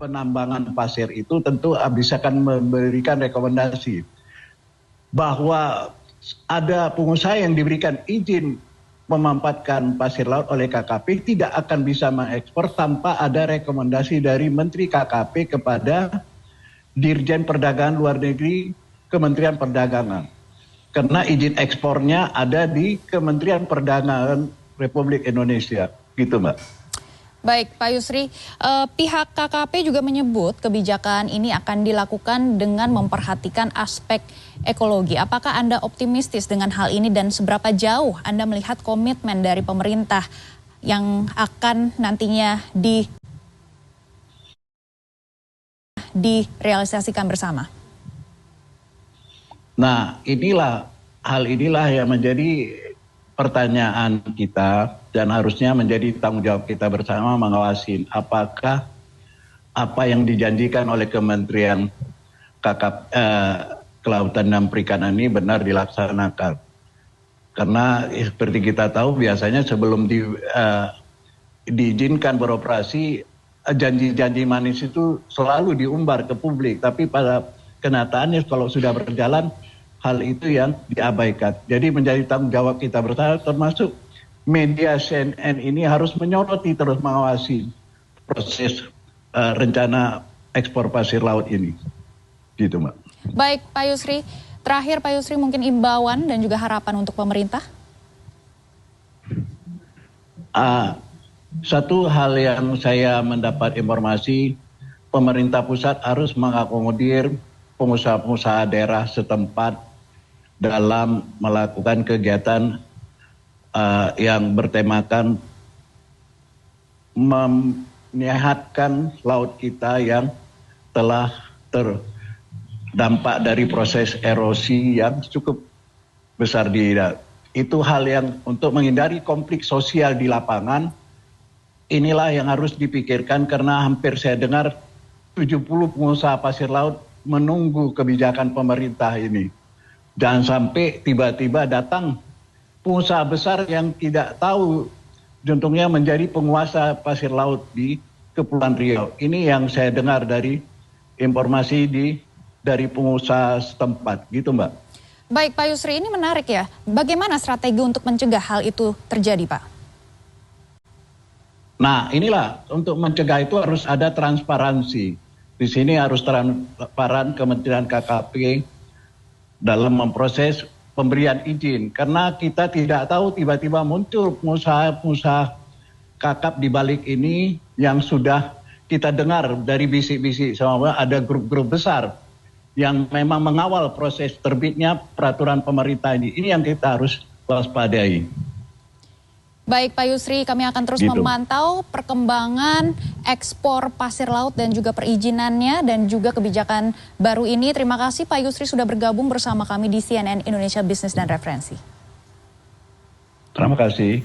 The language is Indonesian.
penambangan pasir itu tentu bisa akan memberikan rekomendasi bahwa ada pengusaha yang diberikan izin memanfaatkan pasir laut oleh KKP tidak akan bisa mengekspor tanpa ada rekomendasi dari Menteri KKP kepada Dirjen Perdagangan Luar Negeri Kementerian Perdagangan. Karena izin ekspornya ada di Kementerian Perdagangan Republik Indonesia. Gitu, Mbak. Baik, Pak Yusri, pihak KKP juga menyebut kebijakan ini akan dilakukan dengan memperhatikan aspek ekologi. Apakah Anda optimistis dengan hal ini dan seberapa jauh Anda melihat komitmen dari pemerintah yang akan nantinya direalisasikan bersama? Nah, hal inilah yang menjadi pertanyaan kita dan harusnya menjadi tanggung jawab kita bersama mengawasi apakah apa yang dijanjikan oleh Kementerian Kelautan dan Perikanan ini benar dilaksanakan. Karena seperti kita tahu biasanya sebelum diizinkan beroperasi, janji-janji manis itu selalu diumbar ke publik. Tapi pada kenyataannya kalau sudah berjalan, hal itu yang diabaikan. Jadi menjadi tanggung jawab kita bersama, termasuk media CNN ini harus menyoroti terus mengawasi proses rencana ekspor pasir laut ini. Gitu, Mbak. Baik, Pak Yusri. Terakhir, Pak Yusri, mungkin imbauan dan juga harapan untuk pemerintah? Satu hal yang saya mendapat informasi, pemerintah pusat harus mengakomodir pengusaha-pengusaha daerah setempat dalam melakukan kegiatan yang bertemakan menyehatkan laut kita yang telah terdampak dari proses erosi yang cukup besar itu hal yang untuk menghindari konflik sosial di lapangan. Inilah yang harus dipikirkan karena hampir saya dengar 70 pengusaha pasir laut menunggu kebijakan pemerintah ini. Jangan sampai tiba-tiba datang pengusaha besar yang tidak tahu juntungnya menjadi penguasa pasir laut di Kepulauan Riau. Ini yang saya dengar dari informasi dari pengusaha setempat. Gitu, Mbak. Baik, Pak Yusri, ini menarik ya. Bagaimana strategi untuk mencegah hal itu terjadi, Pak? Nah, inilah untuk mencegah itu harus ada transparansi. Di sini harus transparan Kementerian KKP dalam memproses pemberian izin. Karena kita tidak tahu tiba-tiba muncul pengusaha-pengusaha kakap di balik ini yang sudah kita dengar dari bisik-bisik sama ada grup-grup besar yang memang mengawal proses terbitnya peraturan pemerintah ini. Ini yang kita harus waspadai. Baik, Pak Yusri, kami akan terus memantau perkembangan ekspor pasir laut dan juga perizinannya dan juga kebijakan baru ini. Terima kasih Pak Yusri sudah bergabung bersama kami di CNN Indonesia Bisnis dan Referensi. Terima kasih.